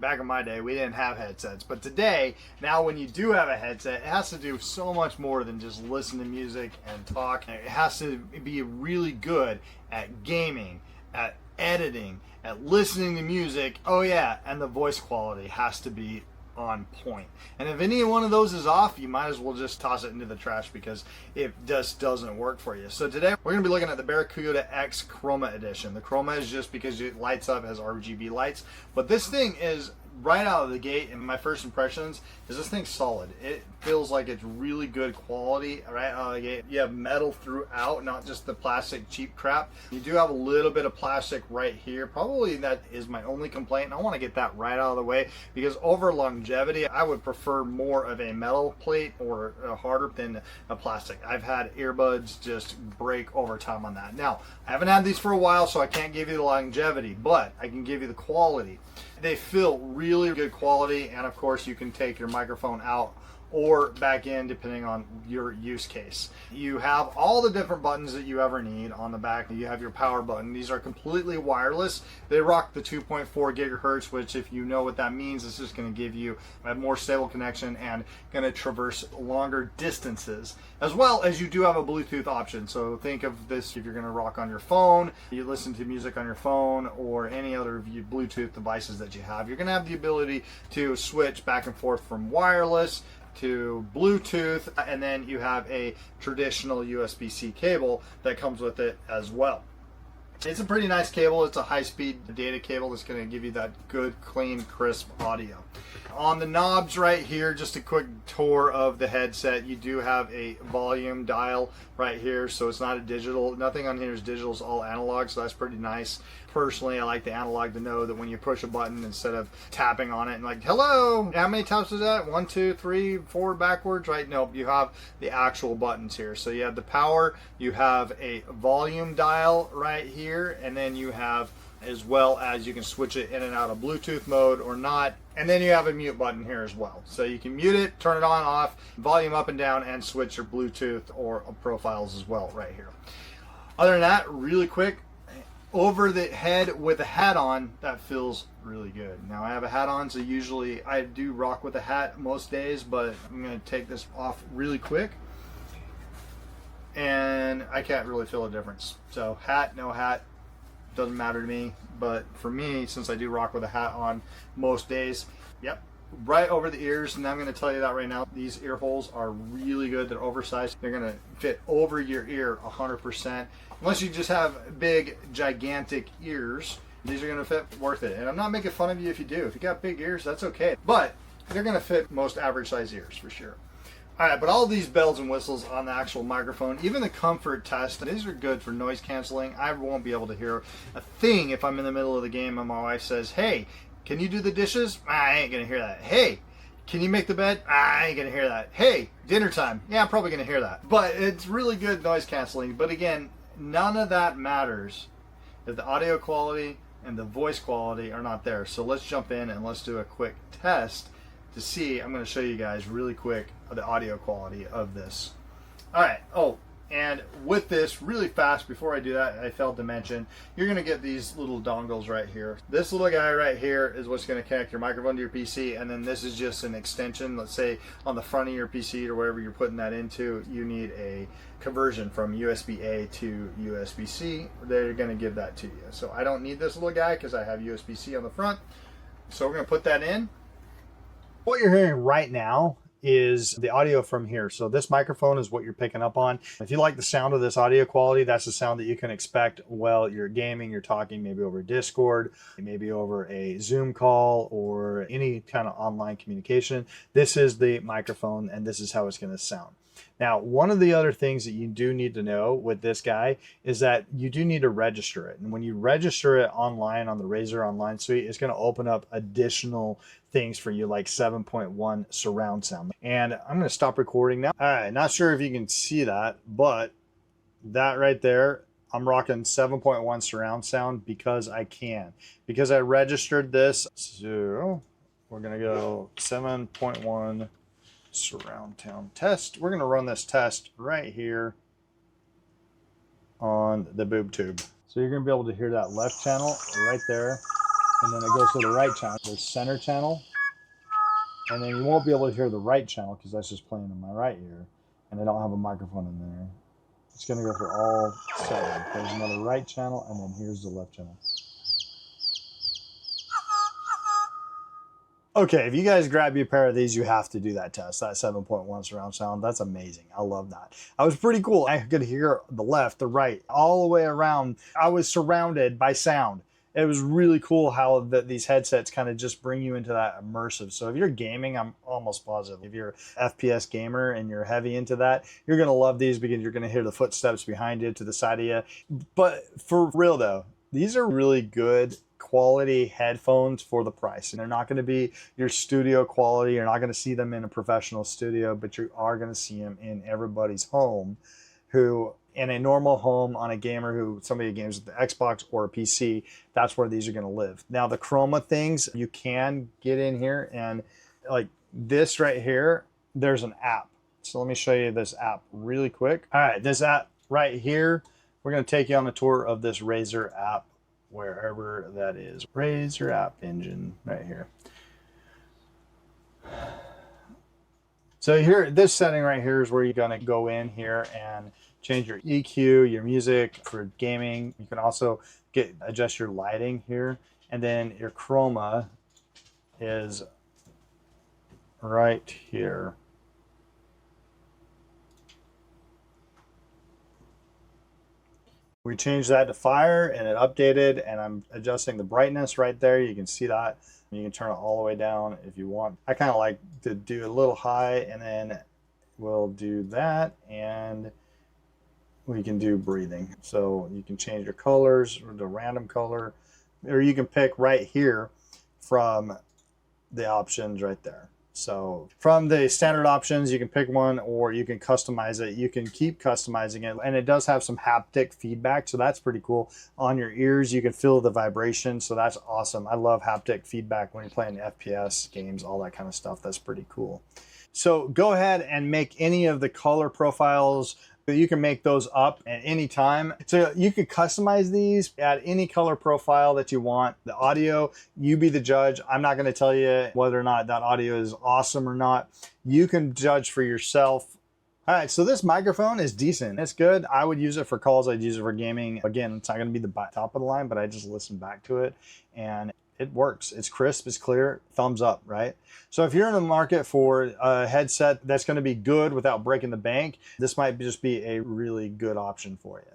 Back in my day, we didn't have headsets, but today, now when you do have a headset, it has to do so much more than just listen to music and talk. It has to be really good at gaming, at editing, at listening to music. Oh yeah, and the voice quality has to be on point. And if any one of those is off, you might as well just toss it into the trash because it just doesn't work for you. So today we're going to be looking at the Barracuda X Chroma Edition. The Chroma is just because it lights up, has RGB lights, but this thing is right out of the gate, and my first impressions is this thing's solid. It feels like it's really good quality right out of the gate. You have metal throughout, not just the plastic cheap crap. You do have a little bit of plastic right here. Probably that is my only complaint, and I want to get that right out of the way because over longevity, I would prefer more of a metal plate or a harder than a plastic. I've had earbuds just break over time on that. Now, I haven't had these for a while, so I can't give you the longevity, but I can give you the quality. They feel really good quality, and of course you can take your microphone out or back in depending on your use case. You have all the different buttons that you ever need on the back. You have your power button. These are completely wireless. They rock the 2.4 gigahertz, which if you know what that means, it's just going to give you a more stable connection and going to traverse longer distances. As well as you do have a Bluetooth option. So think of this if you're going to rock on your phone, you listen to music on your phone or any other Bluetooth devices that you have. You're going to have the ability to switch back and forth from wireless to Bluetooth, and then you have a traditional USB-C cable that comes with it as well. It's a pretty nice cable. It's a high-speed data cable that's going to give you that good, clean, crisp audio. On the knobs right here, just a quick tour of the headset. You do have a volume dial right here, so it's not a digital. Nothing on here is digital, it's all analog, so that's pretty nice. Personally, I like the analog to know that when you push a button, instead of tapping on it and like, hello, how many taps is that? 1, 2, 3, 4 backwards, right? Nope, you have the actual buttons here. So you have the power, you have a volume dial right here, and then you have, as well as you can switch it in and out of Bluetooth mode or not. And then you have a mute button here as well. So you can mute it, turn it on, off, volume up and down, and switch your Bluetooth or profiles as well right here. Other than that, really quick, over the head with a hat on, that feels really good. Now I have a hat on, so usually I do rock with a hat most days, but I'm going to take this off really quick. And I can't really feel a difference. So hat, no hat, doesn't matter to me. But for me, since I do rock with a hat on most days, yep, right over the ears. And I'm going to tell you that right now, these ear holes are really good. They're oversized. They're going to fit over your ear 100%. Unless you just have big, gigantic ears, these are going to fit worth it. And I'm not making fun of you if you do. If you got big ears, that's okay. But they're going to fit most average size ears for sure. All right, but all these bells and whistles on the actual microphone, even the comfort test, these are good for noise canceling. I won't be able to hear a thing if I'm in the middle of the game and my wife says, hey, can you do the dishes? I ain't going to hear that. Hey, can you make the bed? I ain't going to hear that. Hey, dinner time. Yeah, I'm probably going to hear that. But it's really good noise canceling. But again, none of that matters if the audio quality and the voice quality are not there. So let's jump in and let's do a quick test to see. I'm going to show you guys really quick the audio quality of this. All right. Oh, and with this, really fast, before I do that, I failed to mention, you're going to get these little dongles right here. This little guy right here is what's going to connect your microphone to your PC, and then this is just an extension. Let's say on the front of your PC or wherever you're putting that into, you need a conversion from USB-A to USB-C. They're going to give that to you. So I don't need this little guy because I have USB-C on the front. So we're going to put that in. What you're hearing right now is the audio from here. So this microphone is what you're picking up on. If you like the sound of this audio quality, that's the sound that you can expect while you're gaming, you're talking maybe over Discord, maybe over a Zoom call or any kind of online communication. This is the microphone and this is how it's going to sound. Now, one of the other things that you do need to know with this guy is that you do need to register it. And when you register it online on the Razer Online Suite, it's going to open up additional things for you like 7.1 surround sound. And I'm going to stop recording now. All right, not sure if you can see that, but that right there, I'm rocking 7.1 surround sound because I can. Because I registered this, so we're going to go 7.1 surround sound test. We're going to run this test right here on the boob tube. So you're going to be able to hear that left channel right there. and then it goes to the right channel, the center channel, and then you won't be able to hear the right channel because that's just playing in my right ear, and I don't have a microphone in there. It's going to go for all seven. There's another right channel, and then here's the left channel. Okay, if you guys grab you a pair of these, you have to do that test, that 7.1 surround sound. That's amazing. I love that. That was pretty cool. I could hear the left, the right, all the way around. I was surrounded by sound. It was really cool how these headsets kind of just bring you into that immersive. So if you're gaming, I'm almost positive. If you're an FPS gamer and you're heavy into that, you're going to love these because you're going to hear the footsteps behind you to the side of you. But for real though, these are really good quality headphones for the price. And they're not going to be your studio quality. You're not going to see them in a professional studio, but you are going to see them in everybody's home who, in a normal home on a gamer who somebody games with the Xbox or a PC, that's where these are going to live. Now the chroma things, you can get in here and like this right here, there's an app. So let me show you this app really quick. All right, this app right here, we're going to take you on a tour of this Razer app, wherever that is. Razer app engine right here. So here, this setting right here is where you're going to go in here and change your EQ, your music for gaming. You can also adjust your lighting here. And then your chroma is right here. We changed that to fire and it updated, and I'm adjusting the brightness right there. You can see that. You can turn it all the way down if you want. I kind of like to do a little high, and then we'll do that, and we can do breathing. So you can change your colors or the random color, or you can pick right here from the options right there. So from the standard options, you can pick one or you can customize it. You can keep customizing it, and it does have some haptic feedback, so that's pretty cool. On your ears, you can feel the vibration, so that's awesome. I love haptic feedback when you're playing FPS games, all that kind of stuff. That's pretty cool. So go ahead and make any of the color profiles. You can make those up at any time. So you can customize these, add any color profile that you want. The audio, you be the judge. I'm not going to tell you whether or not that audio is awesome or not. You can judge for yourself. All right, so this microphone is decent. It's good. I would use it for calls. I'd use it for gaming. Again, it's not going to be the top of the line, but I just listen back to it and it works. It's crisp, it's clear, thumbs up, right? So if you're in the market for a headset that's going to be good without breaking the bank, this might just be a really good option for you.